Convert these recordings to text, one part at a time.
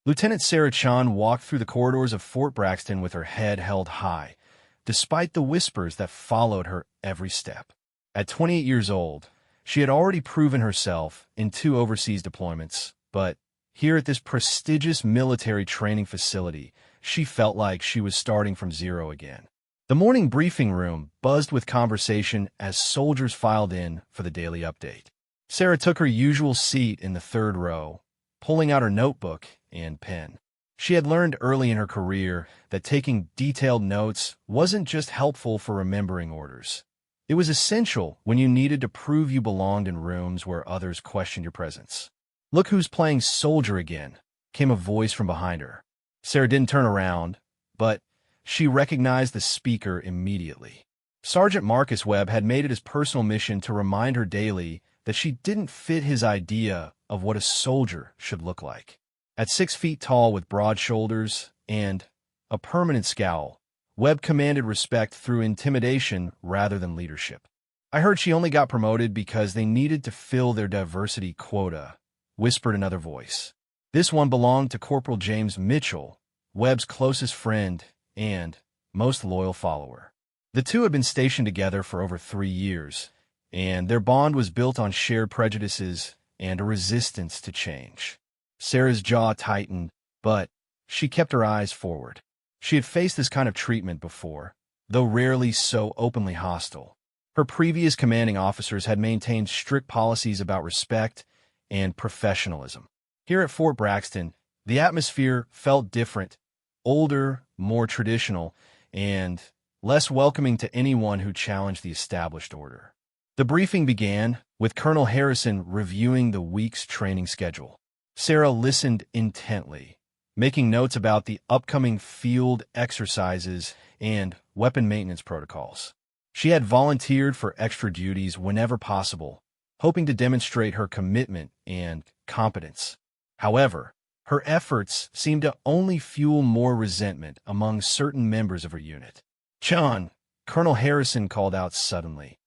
Lieutenant Sarah Chan walked through the corridors of Fort Braxton with her head held high, despite the whispers that followed her every step. At 28 years old, she had already proven herself in 2 overseas deployments, but here at this prestigious military training facility, she felt like she was starting from zero again. The morning briefing room buzzed with conversation as soldiers filed in for the daily update. Sarah took her usual seat in the 3rd row, pulling out her notebook and pen. She had learned early in her career that taking detailed notes wasn't just helpful for remembering orders. It was essential when you needed to prove you belonged in rooms where others questioned your presence. "Look who's playing soldier again," came a voice from behind her. Sarah didn't turn around, but she recognized the speaker immediately. Sergeant Marcus Webb had made it his personal mission to remind her daily that she didn't fit his idea of what a soldier should look like. At 6 feet tall with broad shoulders and a permanent scowl, Webb commanded respect through intimidation rather than leadership. "I heard she only got promoted because they needed to fill their diversity quota," whispered another voice. This one belonged to Corporal James Mitchell, Webb's closest friend and most loyal follower. The two had been stationed together for over 3 years, and their bond was built on shared prejudices and a resistance to change. Sarah's jaw tightened, but she kept her eyes forward. She had faced this kind of treatment before, though rarely so openly hostile. Her previous commanding officers had maintained strict policies about respect and professionalism. Here at Fort Braxton, the atmosphere felt different, older, more traditional, and less welcoming to anyone who challenged the established order. The briefing began with Colonel Harrison reviewing the week's training schedule. Sarah listened intently, making notes about the upcoming field exercises and weapon maintenance protocols. She had volunteered for extra duties whenever possible, hoping to demonstrate her commitment and competence. However, her efforts seemed to only fuel more resentment among certain members of her unit. "John," Colonel Harrison called out suddenly,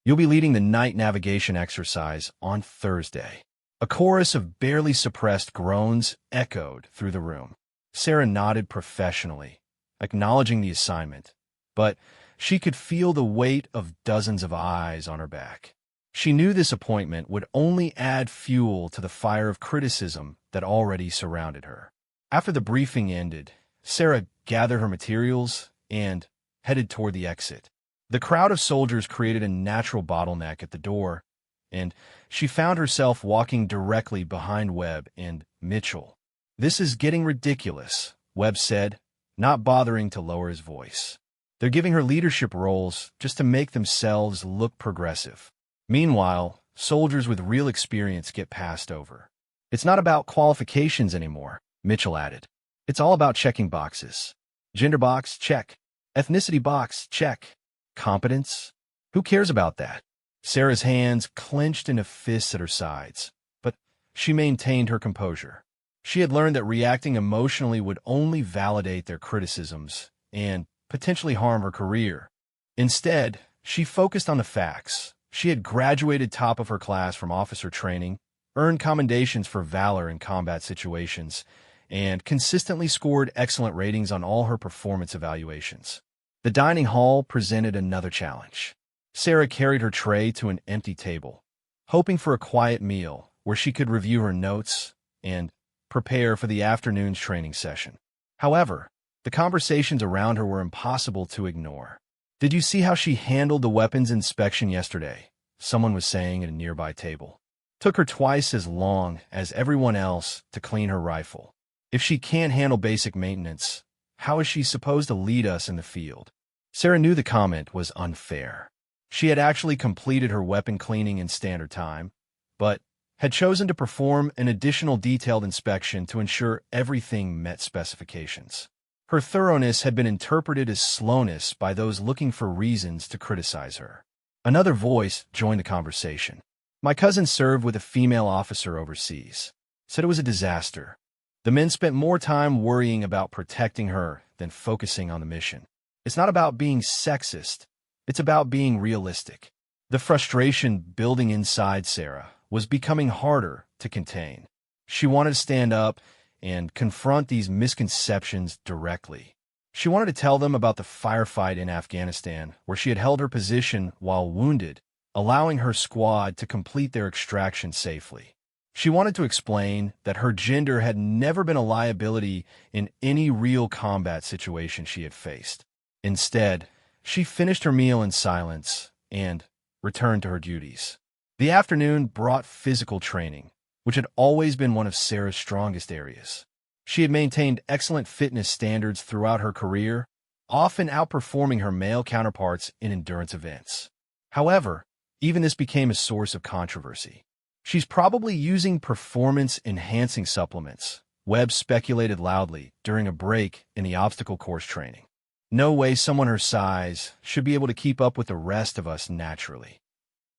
"you'll be leading the night navigation exercise on Thursday." A chorus of barely suppressed groans echoed through the room. Sarah nodded professionally, acknowledging the assignment, but she could feel the weight of dozens of eyes on her back. She knew this appointment would only add fuel to the fire of criticism that already surrounded her. After the briefing ended, Sarah gathered her materials and headed toward the exit. The crowd of soldiers created a natural bottleneck at the door, and she found herself walking directly behind Webb and Mitchell. "This is getting ridiculous," Webb said, not bothering to lower his voice. "They're giving her leadership roles just to make themselves look progressive. Meanwhile, soldiers with real experience get passed over." "It's not about qualifications anymore," Mitchell added. "It's all about checking boxes. Gender box, check. Ethnicity box, check. Competence? Who cares about that?" Sarah's hands clenched into fists at her sides, but she maintained her composure. She had learned that reacting emotionally would only validate their criticisms and potentially harm her career. Instead, she focused on the facts. She had graduated top of her class from officer training, earned commendations for valor in combat situations, and consistently scored excellent ratings on all her performance evaluations. The dining hall presented another challenge. Sarah carried her tray to an empty table, hoping for a quiet meal where she could review her notes and prepare for the afternoon's training session. However, the conversations around her were impossible to ignore. "Did you see how she handled the weapons inspection yesterday?" someone was saying at a nearby table. "Took her twice as long as everyone else to clean her rifle. If she can't handle basic maintenance, how is she supposed to lead us in the field?" Sarah knew the comment was unfair. She had actually completed her weapon cleaning in standard time, but had chosen to perform an additional detailed inspection to ensure everything met specifications. Her thoroughness had been interpreted as slowness by those looking for reasons to criticize her. Another voice joined the conversation. "My cousin served with a female officer overseas. Said it was a disaster. The men spent more time worrying about protecting her than focusing on the mission. It's not about being sexist. It's about being realistic." The frustration building inside Sarah was becoming harder to contain. She wanted to stand up and confront these misconceptions directly. She wanted to tell them about the firefight in Afghanistan, where she had held her position while wounded, allowing her squad to complete their extraction safely. She wanted to explain that her gender had never been a liability in any real combat situation she had faced. Instead, she finished her meal in silence and returned to her duties. The afternoon brought physical training, which had always been one of Sarah's strongest areas. She had maintained excellent fitness standards throughout her career, often outperforming her male counterparts in endurance events. However, even this became a source of controversy. She's probably using performance-enhancing supplements, Webb speculated loudly during a break in the obstacle course training. No way someone her size should be able to keep up with the rest of us naturally.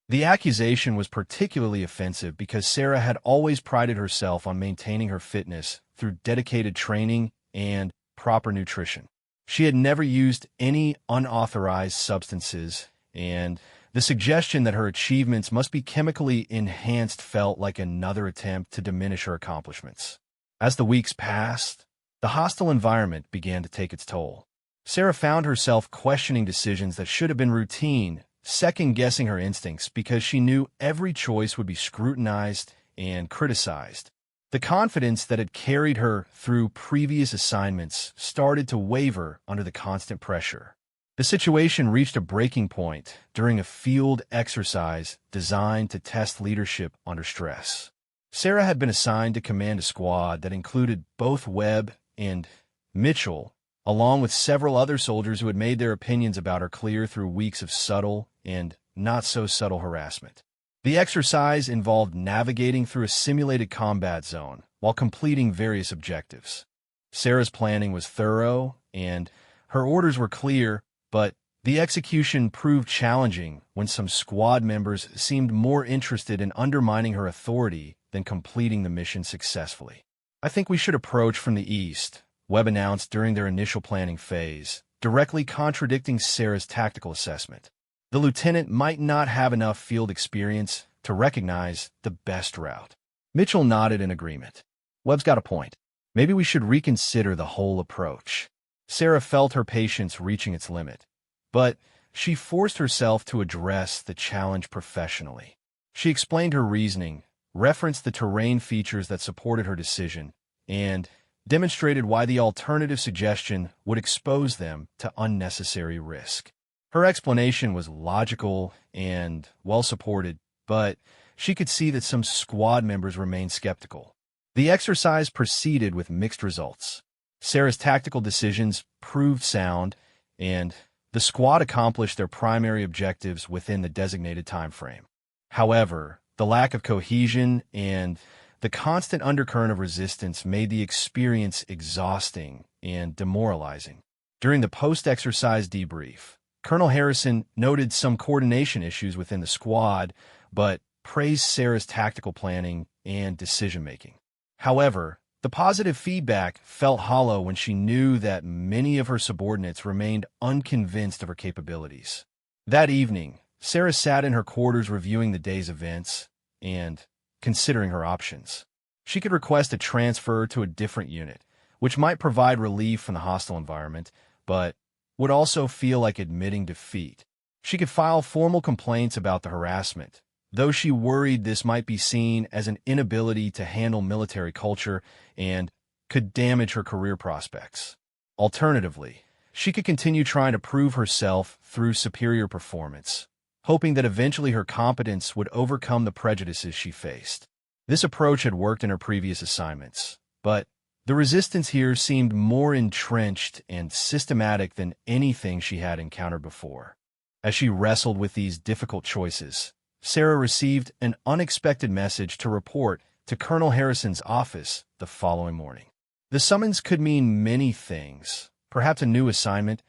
The accusation was particularly offensive because Sarah had always prided herself on maintaining her fitness through dedicated training and proper nutrition. She had never used any unauthorized substances, and the suggestion that her achievements must be chemically enhanced felt like another attempt to diminish her accomplishments. As the weeks passed, the hostile environment began to take its toll. Sarah found herself questioning decisions that should have been routine, second-guessing her instincts because she knew every choice would be scrutinized and criticized. The confidence that had carried her through previous assignments started to waver under the constant pressure. The situation reached a breaking point during a field exercise designed to test leadership under stress. Sarah had been assigned to command a squad that included both Webb and Mitchell, along with several other soldiers who had made their opinions about her clear through weeks of subtle and not-so-subtle harassment. The exercise involved navigating through a simulated combat zone while completing various objectives. Sarah's planning was thorough, and her orders were clear, but the execution proved challenging when some squad members seemed more interested in undermining her authority than completing the mission successfully. "I think we should approach from the east," Webb announced during their initial planning phase, directly contradicting Sarah's tactical assessment. The lieutenant might not have enough field experience to recognize the best route. Mitchell nodded in agreement. "Webb's got a point. Maybe we should reconsider the whole approach." Sarah felt her patience reaching its limit, but she forced herself to address the challenge professionally. She explained her reasoning, referenced the terrain features that supported her decision, and demonstrated why the alternative suggestion would expose them to unnecessary risk. Her explanation was logical and well-supported, but she could see that some squad members remained skeptical. The exercise proceeded with mixed results. Sarah's tactical decisions proved sound, and the squad accomplished their primary objectives within the designated time frame. However, the lack of cohesion and the constant undercurrent of resistance made the experience exhausting and demoralizing. During the post-exercise debrief, Colonel Harrison noted some coordination issues within the squad, but praised Sarah's tactical planning and decision-making. However, the positive feedback felt hollow when she knew that many of her subordinates remained unconvinced of her capabilities. That evening, Sarah sat in her quarters reviewing the day's events and considering her options. She could request a transfer to a different unit, which might provide relief from the hostile environment, but would also feel like admitting defeat. She could file formal complaints about the harassment, though she worried this might be seen as an inability to handle military culture and could damage her career prospects. Alternatively, she could continue trying to prove herself through superior performance, hoping that eventually her competence would overcome the prejudices she faced. This approach had worked in her previous assignments, but the resistance here seemed more entrenched and systematic than anything she had encountered before. As she wrestled with these difficult choices, Sarah received an unexpected message to report to Colonel Harrison's office the following morning. The summons could mean many things, perhaps a new assignment,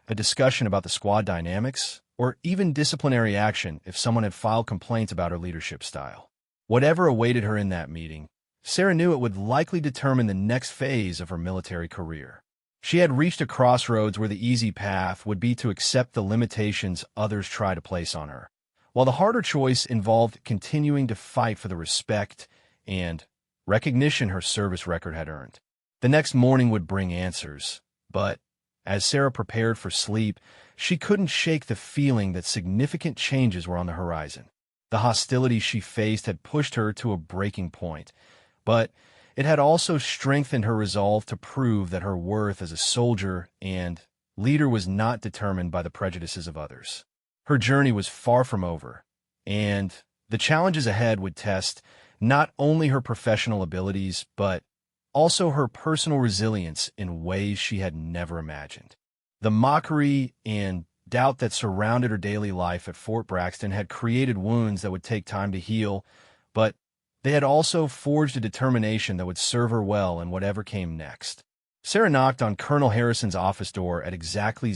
a discussion about the squad dynamics, or even disciplinary action if someone had filed complaints about her leadership style. Whatever awaited her in that meeting, Sarah knew it would likely determine the next phase of her military career. She had reached a crossroads where the easy path would be to accept the limitations others try to place on her, while the harder choice involved continuing to fight for the respect and recognition her service record had earned. The next morning would bring answers, but as Sarah prepared for sleep, she couldn't shake the feeling that significant changes were on the horizon. The hostility she faced had pushed her to a breaking point, but it had also strengthened her resolve to prove that her worth as a soldier and leader was not determined by the prejudices of others. Her journey was far from over, and the challenges ahead would test not only her professional abilities, but also her personal resilience in ways she had never imagined. The mockery and doubt that surrounded her daily life at Fort Braxton had created wounds that would take time to heal, but they had also forged a determination that would serve her well in whatever came next. Sarah knocked on Colonel Harrison's office door at exactly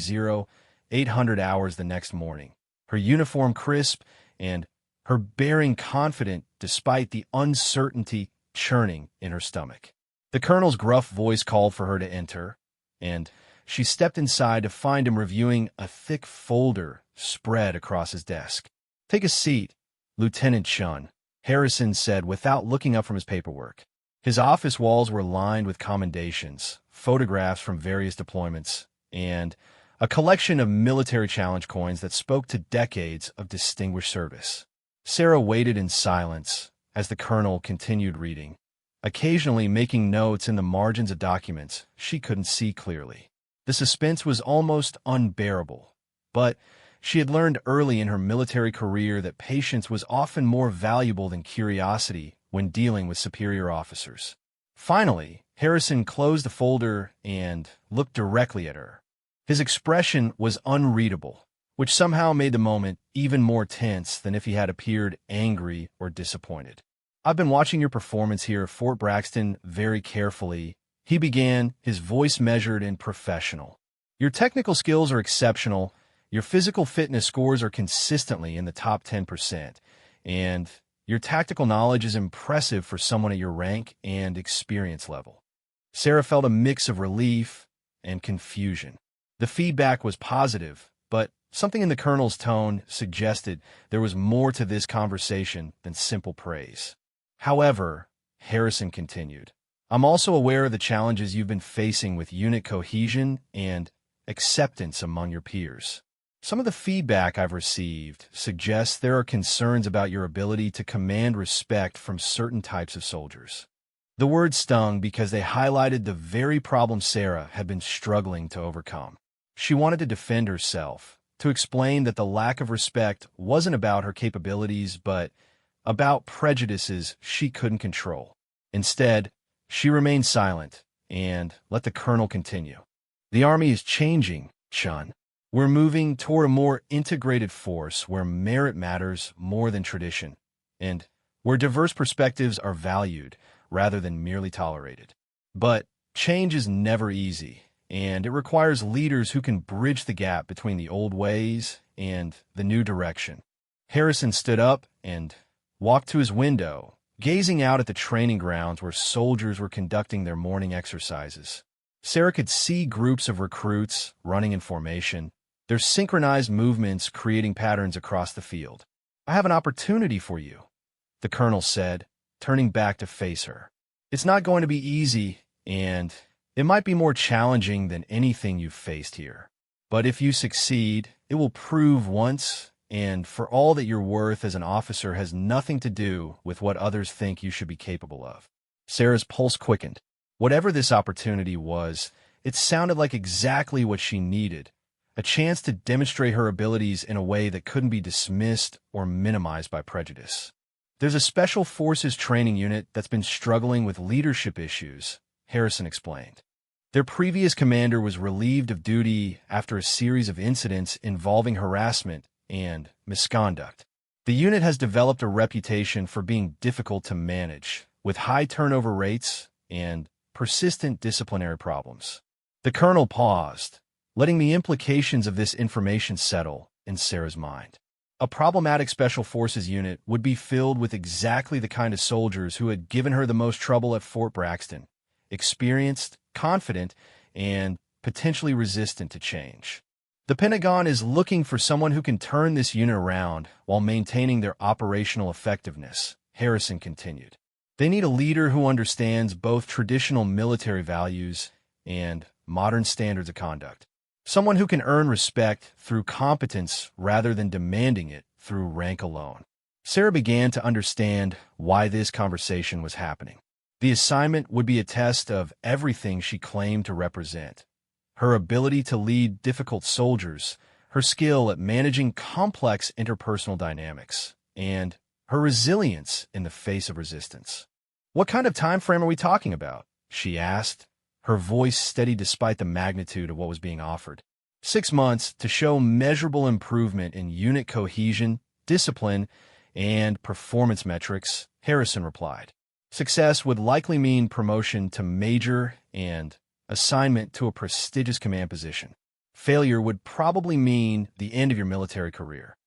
0800 hours the next morning, her uniform crisp and her bearing confident despite the uncertainty churning in her stomach. The colonel's gruff voice called for her to enter, and she stepped inside to find him reviewing a thick folder spread across his desk. "Take a seat, Lieutenant Chun," Harrison said without looking up from his paperwork. His office walls were lined with commendations, photographs from various deployments, and a collection of military challenge coins that spoke to decades of distinguished service. Sarah waited in silence as the colonel continued reading, occasionally making notes in the margins of documents she couldn't see clearly. The suspense was almost unbearable, but she had learned early in her military career that patience was often more valuable than curiosity when dealing with superior officers. Finally, Harrison closed the folder and looked directly at her. His expression was unreadable, which somehow made the moment even more tense than if he had appeared angry or disappointed. "I've been watching your performance here at Fort Braxton very carefully," he began, his voice measured and professional. "Your technical skills are exceptional, your physical fitness scores are consistently in the top 10%, and your tactical knowledge is impressive for someone at your rank and experience level." Sarah felt a mix of relief and confusion. The feedback was positive, but something in the colonel's tone suggested there was more to this conversation than simple praise. "However," Harrison continued, "I'm also aware of the challenges you've been facing with unit cohesion and acceptance among your peers. Some of the feedback I've received suggests there are concerns about your ability to command respect from certain types of soldiers." The words stung because they highlighted the very problem Sarah had been struggling to overcome. She wanted to defend herself, to explain that the lack of respect wasn't about her capabilities, but about prejudices she couldn't control. Instead, she remained silent and let the colonel continue. "The Army is changing, Chun. We're moving toward a more integrated force where merit matters more than tradition, and where diverse perspectives are valued rather than merely tolerated. But change is never easy, and it requires leaders who can bridge the gap between the old ways and the new direction." Harrison stood up and walked to his window, gazing out at the training grounds where soldiers were conducting their morning exercises. Sarah could see groups of recruits running in formation, their synchronized movements creating patterns across the field. "I have an opportunity for you," the colonel said, turning back to face her. "It's not going to be easy, and it might be more challenging than anything you've faced here. But if you succeed, it will prove once and for all that your worth as an officer has nothing to do with what others think you should be capable of." Sarah's pulse quickened. Whatever this opportunity was, it sounded like exactly what she needed, a chance to demonstrate her abilities in a way that couldn't be dismissed or minimized by prejudice. "There's a Special Forces training unit that's been struggling with leadership issues," Harrison explained. "Their previous commander was relieved of duty after a series of incidents involving harassment and misconduct. The unit has developed a reputation for being difficult to manage, with high turnover rates and persistent disciplinary problems." The colonel paused, letting the implications of this information settle in Sarah's mind. A problematic Special Forces unit would be filled with exactly the kind of soldiers who had given her the most trouble at Fort Braxton: experienced, confident, and potentially resistant to change. "The Pentagon is looking for someone who can turn this unit around while maintaining their operational effectiveness," Harrison continued. They need a leader who understands both traditional military values and modern standards of conduct. Someone who can earn respect through competence rather than demanding it through rank alone. Sarah began to understand why this conversation was happening. The assignment would be a test of everything she claimed to represent: her ability to lead difficult soldiers, her skill at managing complex interpersonal dynamics, and her resilience in the face of resistance. "What kind of time frame are we talking about?" she asked, her voice steady despite the magnitude of what was being offered. 6 months to show measurable improvement in unit cohesion, discipline, and performance metrics, Harrison replied. Success would likely mean promotion to major and assignment to a prestigious command position. Failure would probably mean the end of your military career.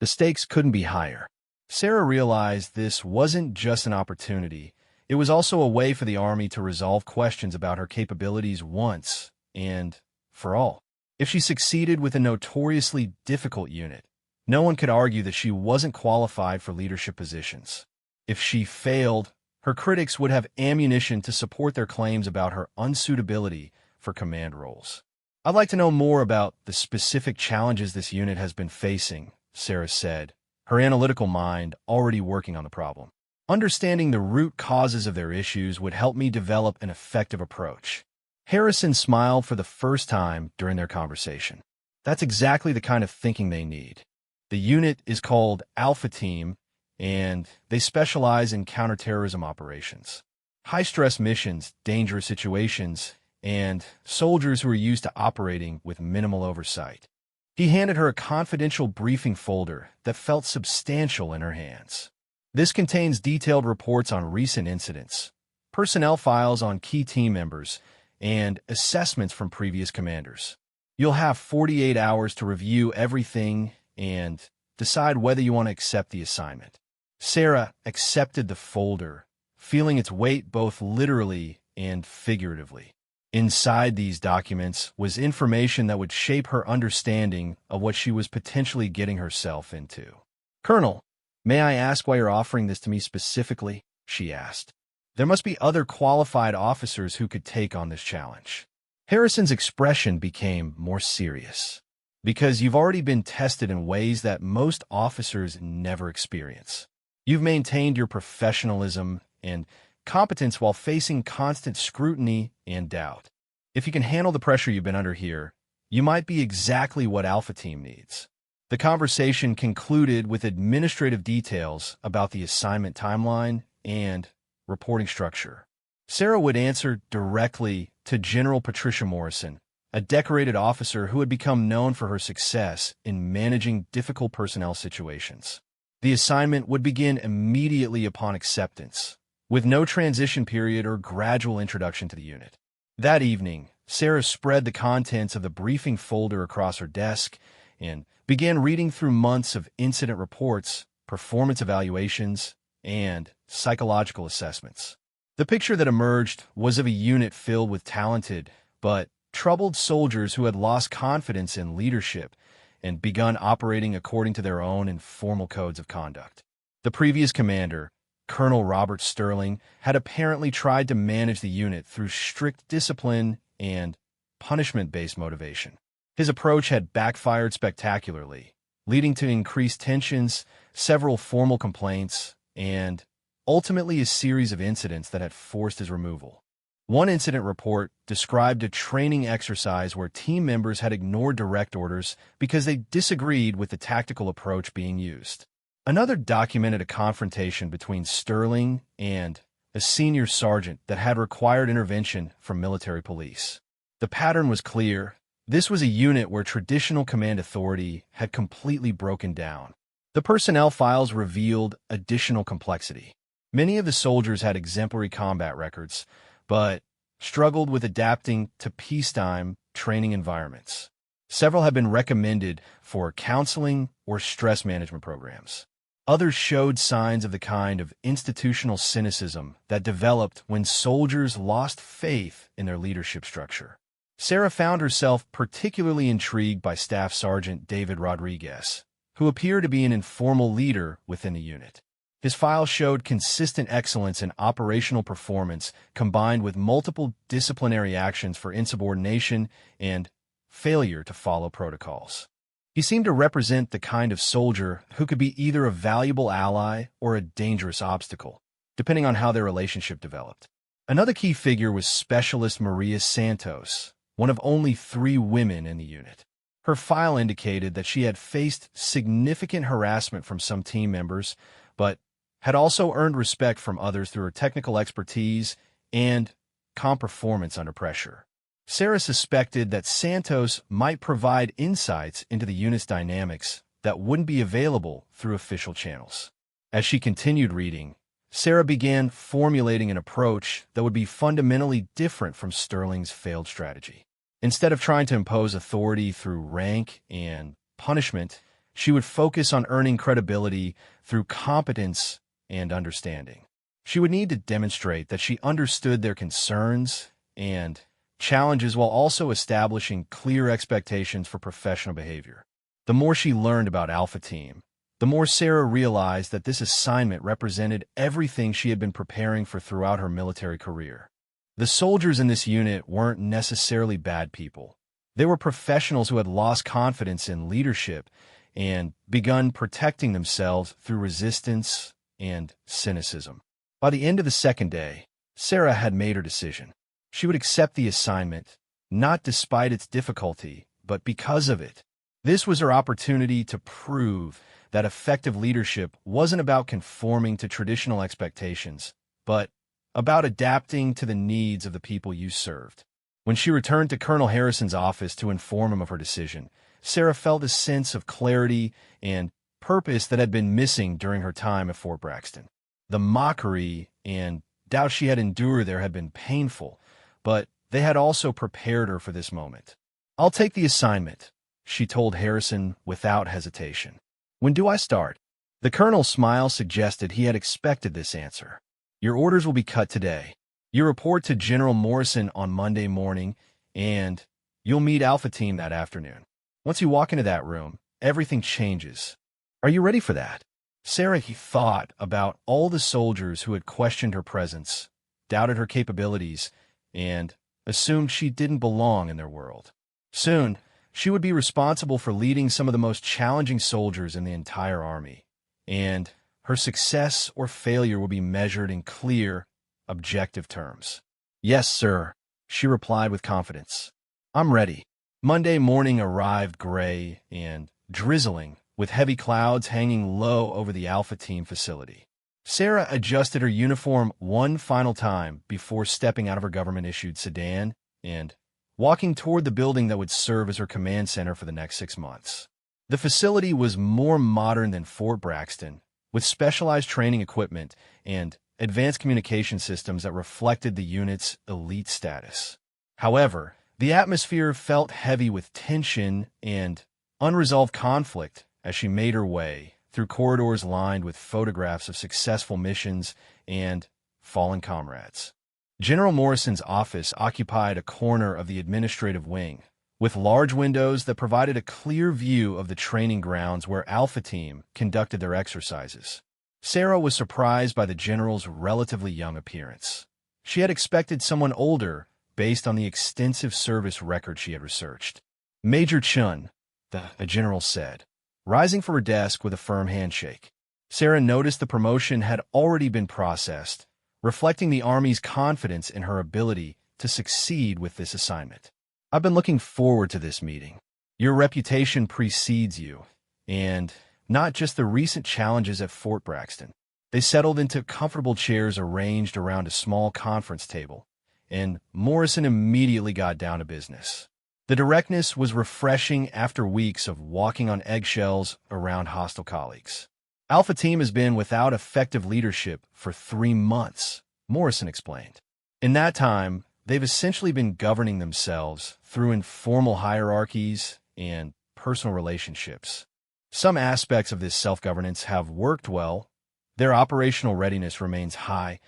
The stakes couldn't be higher. Sarah realized this wasn't just an opportunity. It was also a way for the Army to resolve questions about her capabilities once and for all. If she succeeded with a notoriously difficult unit, no one could argue that she wasn't qualified for leadership positions. If she failed, her critics would have ammunition to support their claims about her unsuitability for command roles. "I'd like to know more about the specific challenges this unit has been facing," Sarah said, her analytical mind already working on the problem. "Understanding the root causes of their issues would help me develop an effective approach." Harrison smiled for the first time during their conversation. That's exactly the kind of thinking they need. The unit is called Alpha Team, and they specialize in counterterrorism operations. High-stress missions, dangerous situations, and soldiers who are used to operating with minimal oversight. He handed her a confidential briefing folder that felt substantial in her hands. This contains detailed reports on recent incidents, personnel files on key team members, and assessments from previous commanders. You'll have 48 hours to review everything and decide whether you want to accept the assignment. Sarah accepted the folder, feeling its weight both literally and figuratively. Inside these documents was information that would shape her understanding of what she was potentially getting herself into. "Colonel, may I ask why you're offering this to me specifically?" she asked. "There must be other qualified officers who could take on this challenge." Harrison's expression became more serious. "Because you've already been tested in ways that most officers never experience. You've maintained your professionalism and competence while facing constant scrutiny and doubt. If you can handle the pressure you've been under here, you might be exactly what Alpha Team needs." The conversation concluded with administrative details about the assignment timeline and reporting structure. Sarah would answer directly to General Patricia Morrison, a decorated officer who had become known for her success in managing difficult personnel situations. The assignment would begin immediately upon acceptance, with no transition period or gradual introduction to the unit. That evening, Sarah spread the contents of the briefing folder across her desk and began reading through months of incident reports, performance evaluations, and psychological assessments. The picture that emerged was of a unit filled with talented but troubled soldiers who had lost confidence in leadership and begun operating according to their own informal codes of conduct. The previous commander, Colonel Robert Sterling, had apparently tried to manage the unit through strict discipline and punishment-based motivation. His approach had backfired spectacularly, leading to increased tensions, several formal complaints, and ultimately a series of incidents that had forced his removal. One incident report described a training exercise where team members had ignored direct orders because they disagreed with the tactical approach being used. Another documented a confrontation between Sterling and a senior sergeant that had required intervention from military police. The pattern was clear. This was a unit where traditional command authority had completely broken down. The personnel files revealed additional complexity. Many of the soldiers had exemplary combat records, but struggled with adapting to peacetime training environments. Several had been recommended for counseling or stress management programs. Others showed signs of the kind of institutional cynicism that developed when soldiers lost faith in their leadership structure. Sarah found herself particularly intrigued by Staff Sergeant David Rodriguez, who appeared to be an informal leader within the unit. His file showed consistent excellence in operational performance combined with multiple disciplinary actions for insubordination and failure to follow protocols. He seemed to represent the kind of soldier who could be either a valuable ally or a dangerous obstacle, depending on how their relationship developed. Another key figure was Specialist Maria Santos, one of only 3 women in the unit. Her file indicated that she had faced significant harassment from some team members, but had also earned respect from others through her technical expertise and calm performance under pressure. Sarah suspected that Santos might provide insights into the unit's dynamics that wouldn't be available through official channels. As she continued reading, Sarah began formulating an approach that would be fundamentally different from Sterling's failed strategy. Instead of trying to impose authority through rank and punishment, she would focus on earning credibility through competence and understanding. She would need to demonstrate that she understood their concerns and challenges while also establishing clear expectations for professional behavior. The more she learned about Alpha Team, the more Sarah realized that this assignment represented everything she had been preparing for throughout her military career. The soldiers in this unit weren't necessarily bad people. They were professionals who had lost confidence in leadership and begun protecting themselves through resistance and cynicism. By the end of the second day, Sarah had made her decision. She would accept the assignment, not despite its difficulty, but because of it. This was her opportunity to prove that effective leadership wasn't about conforming to traditional expectations, but about adapting to the needs of the people you served. When she returned to Colonel Harrison's office to inform him of her decision, Sarah felt a sense of clarity and purpose that had been missing during her time at Fort Braxton. The mockery and doubt she had endured there had been painful, but they had also prepared her for this moment. "I'll take the assignment," she told Harrison without hesitation. "When do I start?" The colonel's smile suggested he had expected this answer. "Your orders will be cut today. You report to General Morrison on Monday morning, and you'll meet Alpha Team that afternoon. Once you walk into that room, everything changes. Are you ready for that?" Sarah thought about all the soldiers who had questioned her presence, doubted her capabilities, and assumed she didn't belong in their world. Soon, she would be responsible for leading some of the most challenging soldiers in the entire army, and her success or failure would be measured in clear, objective terms. "Yes, sir," she replied with confidence. "I'm ready." Monday morning arrived gray and drizzling, with heavy clouds hanging low over the Alpha Team facility. Sarah adjusted her uniform one final time before stepping out of her government-issued sedan and walking toward the building that would serve as her command center for the next 6 months. The facility was more modern than Fort Braxton, with specialized training equipment and advanced communication systems that reflected the unit's elite status. However, the atmosphere felt heavy with tension and unresolved conflict as she made her way through corridors lined with photographs of successful missions and fallen comrades. General Morrison's office occupied a corner of the administrative wing, with large windows that provided a clear view of the training grounds where Alpha Team conducted their exercises. Sarah was surprised by the general's relatively young appearance. She had expected someone older based on the extensive service record she had researched. "Major Chun," the general said, rising from her desk with a firm handshake. Sarah noticed the promotion had already been processed, reflecting the Army's confidence in her ability to succeed with this assignment. "I've been looking forward to this meeting. Your reputation precedes you, and not just the recent challenges at Fort Braxton." They settled into comfortable chairs arranged around a small conference table, and Morrison immediately got down to business. The directness was refreshing after weeks of walking on eggshells around hostile colleagues. "Alpha Team has been without effective leadership for 3 months, Morrison explained. In that time, they've essentially been governing themselves through informal hierarchies and personal relationships. Some aspects of this self-governance have worked well, their operational readiness remains high,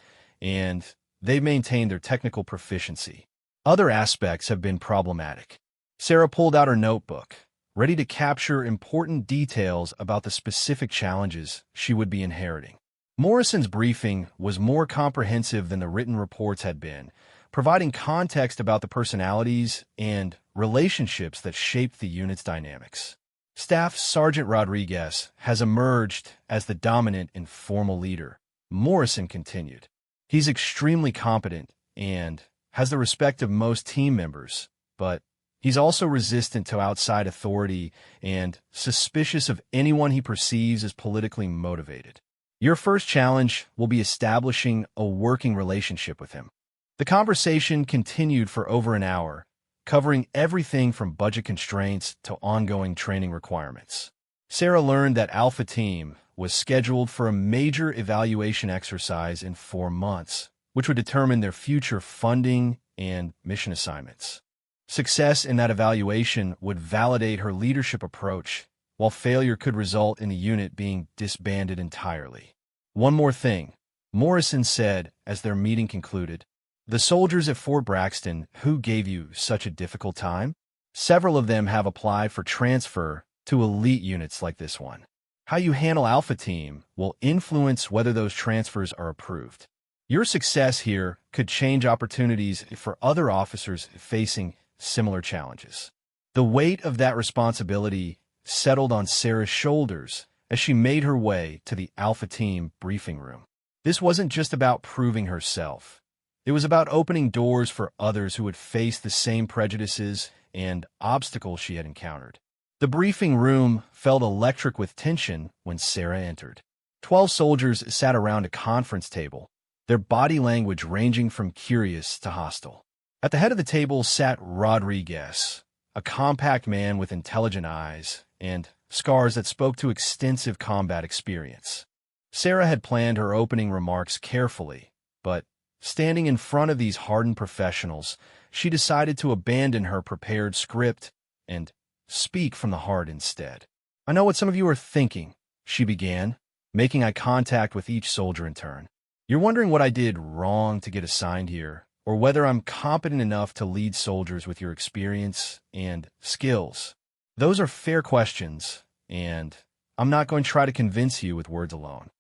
and they've maintained their technical proficiency. Other aspects have been problematic." Sarah pulled out her notebook, ready to capture important details about the specific challenges she would be inheriting. Morrison's briefing was more comprehensive than the written reports had been, providing context about the personalities and relationships that shaped the unit's dynamics. Staff Sergeant Rodriguez has emerged as the dominant and formal leader, Morrison continued. He's extremely competent and has the respect of most team members, but he's also resistant to outside authority and suspicious of anyone he perceives as politically motivated. Your first challenge will be establishing a working relationship with him. The conversation continued for over an hour, covering everything from budget constraints to ongoing training requirements. Sarah learned that Alpha Team was scheduled for a major evaluation exercise in 4 months, which would determine their future funding and mission assignments. Success in that evaluation would validate her leadership approach, while failure could result in the unit being disbanded entirely. One more thing, Morrison said as their meeting concluded. The soldiers at Fort Braxton who gave you such a difficult time? Several of them have applied for transfer to elite units like this one. How you handle Alpha Team will influence whether those transfers are approved. Your success here could change opportunities for other officers facing similar challenges. The weight of that responsibility settled on Sarah's shoulders as she made her way to the Alpha Team briefing room. This wasn't just about proving herself. It was about opening doors for others who would face the same prejudices and obstacles she had encountered. The briefing room felt electric with tension when Sarah entered. 12 soldiers sat around a conference table, their body language ranging from curious to hostile. At the head of the table sat Rodriguez, a compact man with intelligent eyes and scars that spoke to extensive combat experience. Sarah had planned her opening remarks carefully, but standing in front of these hardened professionals, she decided to abandon her prepared script and speak from the heart instead. I know what some of you are thinking, she began, making eye contact with each soldier in turn. You're wondering what I did wrong to get assigned here, or whether I'm competent enough to lead soldiers with your experience and skills. Those are fair questions, and I'm not going to try to convince you with words alone.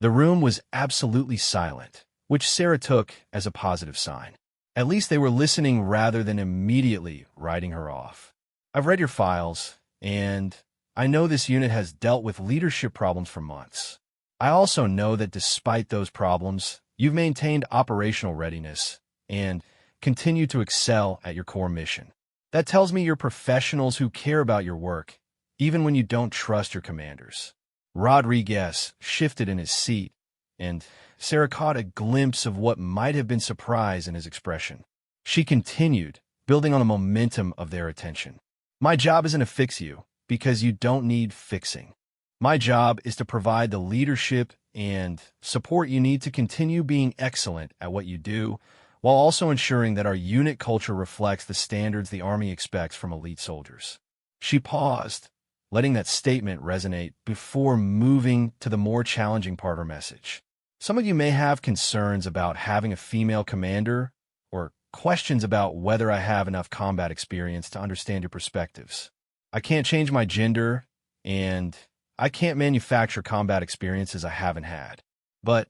The room was absolutely silent, which Sarah took as a positive sign. At least they were listening rather than immediately writing her off. I've read your files, and I know this unit has dealt with leadership problems for months. I also know that despite those problems, you've maintained operational readiness and continue to excel at your core mission. That tells me you're professionals who care about your work, even when you don't trust your commanders. Rodriguez shifted in his seat, and Sarah caught a glimpse of what might have been surprise in his expression. She continued, building on the momentum of their attention. My job isn't to fix you, because you don't need fixing. My job is to provide the leadership and support you need to continue being excellent at what you do, while also ensuring that our unit culture reflects the standards the Army expects from elite soldiers. She paused, letting that statement resonate before moving to the more challenging part of her message. Some of you may have concerns about having a female commander or questions about whether I have enough combat experience to understand your perspectives. I can't change my gender, and I can't manufacture combat experiences I haven't had. But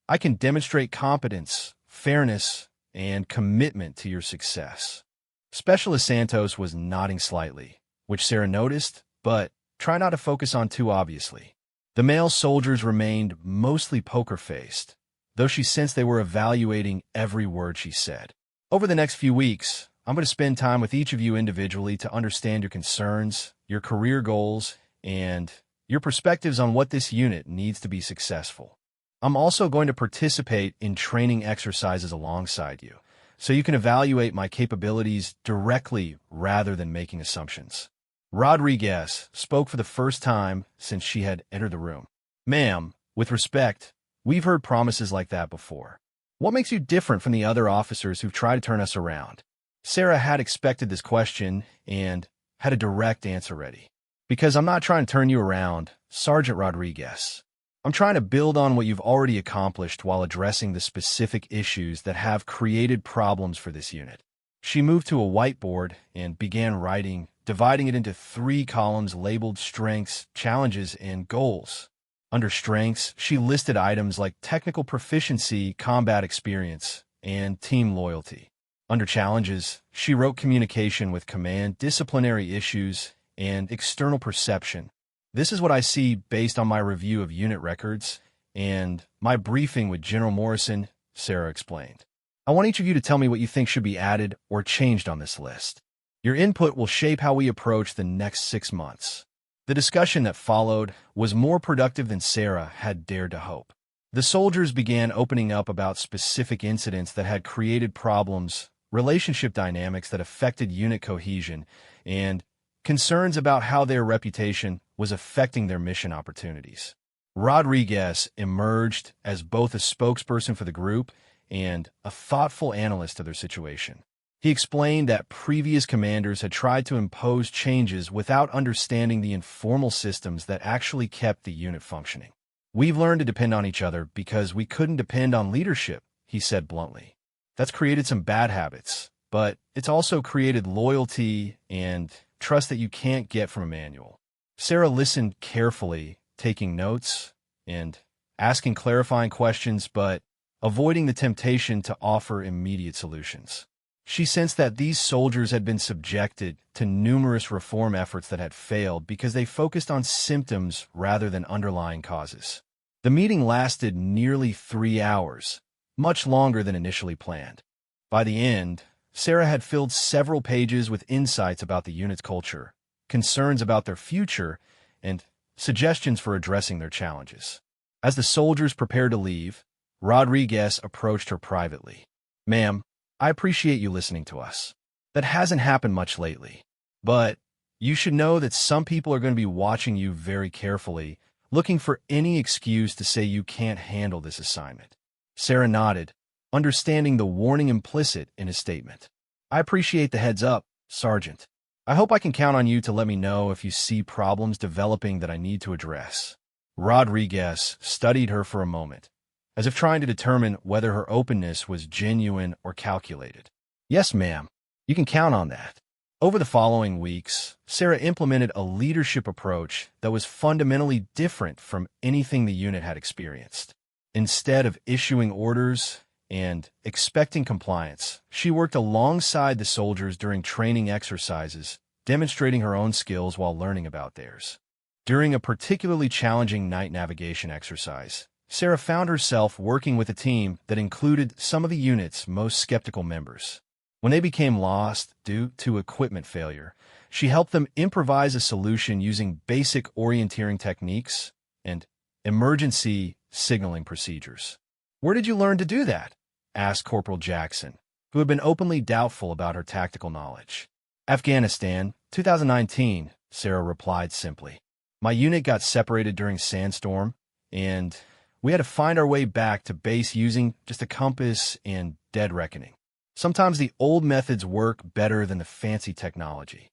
I can demonstrate competence, fairness, and commitment to your success. Specialist Santos was nodding slightly, which Sarah noticed, but try not to focus on too obviously. The male soldiers remained mostly poker-faced, though she sensed they were evaluating every word she said. Over the next few weeks, I'm going to spend time with each of you individually to understand your concerns, your career goals, and your perspectives on what this unit needs to be successful. I'm also going to participate in training exercises alongside you, so you can evaluate my capabilities directly rather than making assumptions. Rodriguez spoke for the first time since she had entered the room. Ma'am, with respect, we've heard promises like that before. What makes you different from the other officers who've tried to turn us around? Sarah had expected this question and had a direct answer ready. Because I'm not trying to turn you around, Sergeant Rodriguez. I'm trying to build on what you've already accomplished while addressing the specific issues that have created problems for this unit. She moved to a whiteboard and began writing, dividing it into 3 columns labeled strengths, challenges, and goals. Under strengths, she listed items like technical proficiency, combat experience, and team loyalty. Under challenges, she wrote communication with command, disciplinary issues, and external perception. This is what I see based on my review of unit records and my briefing with General Morrison, Sarah explained. I want each of you to tell me what you think should be added or changed on this list. Your input will shape how we approach the next 6 months. The discussion that followed was more productive than Sarah had dared to hope. The soldiers began opening up about specific incidents that had created problems, relationship dynamics that affected unit cohesion, and concerns about how their reputation was affecting their mission opportunities. Rodriguez emerged as both a spokesperson for the group and a thoughtful analyst of their situation. He explained that previous commanders had tried to impose changes without understanding the informal systems that actually kept the unit functioning. We've learned to depend on each other because we couldn't depend on leadership, he said bluntly. That's created some bad habits, but it's also created loyalty and trust that you can't get from a manual. Sarah listened carefully, taking notes and asking clarifying questions, but avoiding the temptation to offer immediate solutions. She sensed that these soldiers had been subjected to numerous reform efforts that had failed because they focused on symptoms rather than underlying causes. The meeting lasted nearly 3 hours, much longer than initially planned. By the end, Sarah had filled several pages with insights about the unit's culture, concerns about their future, and suggestions for addressing their challenges. As the soldiers prepared to leave, Rodriguez approached her privately. "Ma'am, I appreciate you listening to us. That hasn't happened much lately. But you should know that some people are going to be watching you very carefully, looking for any excuse to say you can't handle this assignment." Sarah nodded, understanding the warning implicit in his statement. "I appreciate the heads up, Sergeant. I hope I can count on you to let me know if you see problems developing that I need to address." Rodriguez studied her for a moment, as if trying to determine whether her openness was genuine or calculated. "Yes, ma'am. You can count on that." Over the following weeks, Sarah implemented a leadership approach that was fundamentally different from anything the unit had experienced. Instead of issuing orders and expecting compliance, she worked alongside the soldiers during training exercises, demonstrating her own skills while learning about theirs. During a particularly challenging night navigation exercise, Sarah found herself working with a team that included some of the unit's most skeptical members. When they became lost due to equipment failure, she helped them improvise a solution using basic orienteering techniques and emergency signaling procedures. "Where did you learn to do that?" asked Corporal Jackson, who had been openly doubtful about her tactical knowledge. "Afghanistan, 2019, Sarah replied simply. "My unit got separated during Sandstorm, and we had to find our way back to base using just a compass and dead reckoning. Sometimes the old methods work better than the fancy technology."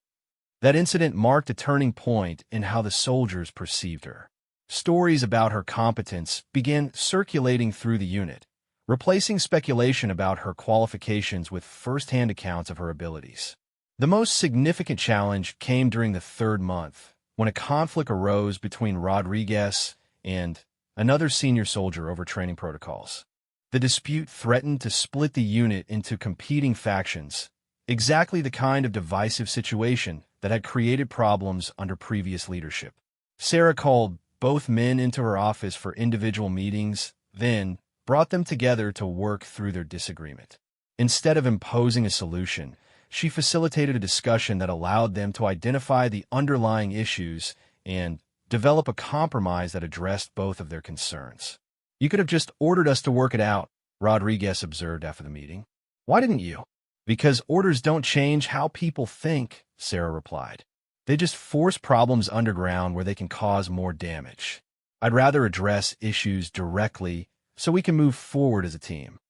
That incident marked a turning point in how the soldiers perceived her. Stories about her competence began circulating through the unit, replacing speculation about her qualifications with first-hand accounts of her abilities. The most significant challenge came during the 3rd month, when a conflict arose between Rodriguez and another senior soldier over training protocols. The dispute threatened to split the unit into competing factions, exactly the kind of divisive situation that had created problems under previous leadership. Sarah called both men into her office for individual meetings, then brought them together to work through their disagreement. Instead of imposing a solution, she facilitated a discussion that allowed them to identify the underlying issues and develop a compromise that addressed both of their concerns. "You could have just ordered us to work it out," Rodriguez observed after the meeting. "Why didn't you?" "Because orders don't change how people think," Sarah replied. "They just force problems underground where they can cause more damage. I'd rather address issues directly so we can move forward as a team."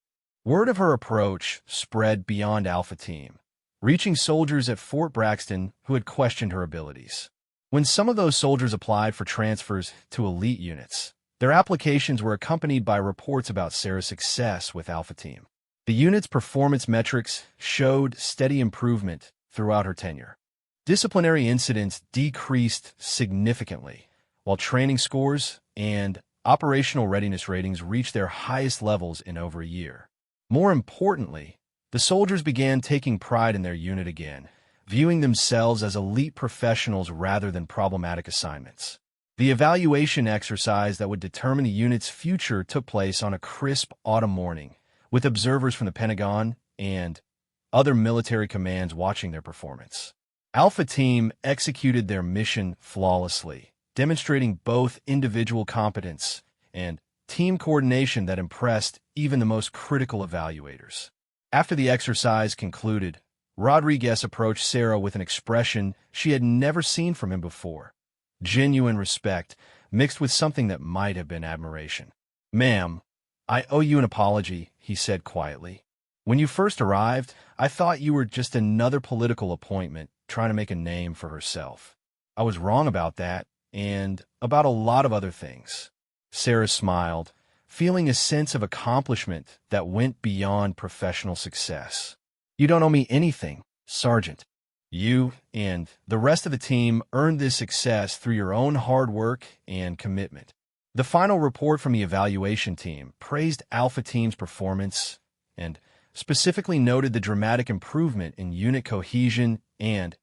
Word of her approach spread beyond Alpha Team, reaching soldiers at Fort Braxton who had questioned her abilities. When some of those soldiers applied for transfers to elite units, their applications were accompanied by reports about Sarah's success with Alpha Team. The unit's performance metrics showed steady improvement throughout her tenure. Disciplinary incidents decreased significantly, while training scores and operational readiness ratings reached their highest levels in over a year. More importantly, the soldiers began taking pride in their unit again, viewing themselves as elite professionals rather than problematic assignments. The evaluation exercise that would determine the unit's future took place on a crisp autumn morning, with observers from the Pentagon and other military commands watching their performance. Alpha Team executed their mission flawlessly, demonstrating both individual competence and team coordination that impressed even the most critical evaluators. After the exercise concluded, Rodriguez approached Sarah with an expression she had never seen from him before. Genuine respect, mixed with something that might have been admiration. "Ma'am, I owe you an apology," he said quietly. "When you first arrived, I thought you were just another political appointment trying to make a name for herself. I was wrong about that, and about a lot of other things." Sarah smiled, feeling a sense of accomplishment that went beyond professional success. "You don't owe me anything, Sergeant. You and the rest of the team earned this success through your own hard work and commitment." The final report from the evaluation team praised Alpha Team's performance and specifically noted the dramatic improvement in unit cohesion and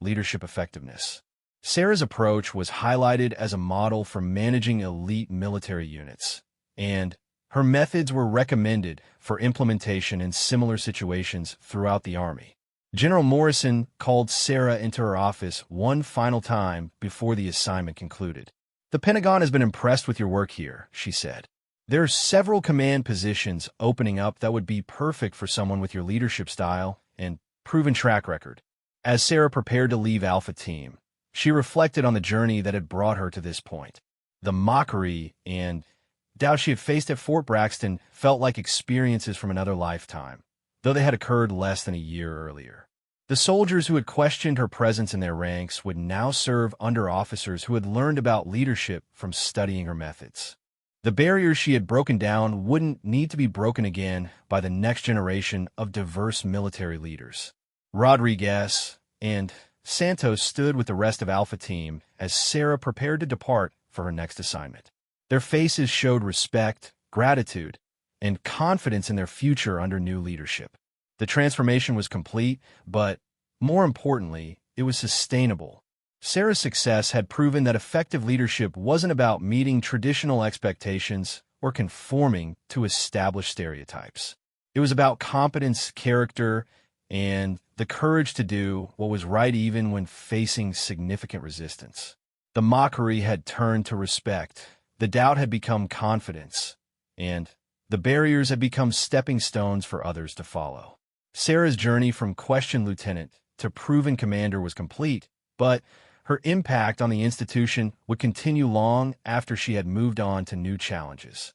leadership effectiveness. Sarah's approach was highlighted as a model for managing elite military units, and her methods were recommended for implementation in similar situations throughout the Army. General Morrison called Sarah into her office one final time before the assignment concluded. "The Pentagon has been impressed with your work here," she said. "There are several command positions opening up that would be perfect for someone with your leadership style and proven track record." As Sarah prepared to leave Alpha Team, she reflected on the journey that had brought her to this point. The mockery and doubt she had faced at Fort Braxton felt like experiences from another lifetime, though they had occurred less than a year earlier. The soldiers who had questioned her presence in their ranks would now serve under officers who had learned about leadership from studying her methods. The barriers she had broken down wouldn't need to be broken again by the next generation of diverse military leaders. Rodriguez and Santos stood with the rest of Alpha Team as Sarah prepared to depart for her next assignment. Their faces showed respect, gratitude, and confidence in their future under new leadership. The transformation was complete, but more importantly, it was sustainable. Sarah's success had proven that effective leadership wasn't about meeting traditional expectations or conforming to established stereotypes. It was about competence, character, and the courage to do what was right even when facing significant resistance. The mockery had turned to respect, the doubt had become confidence, and the barriers had become stepping stones for others to follow. Sarah's journey from questioned lieutenant to proven commander was complete, but her impact on the institution would continue long after she had moved on to new challenges.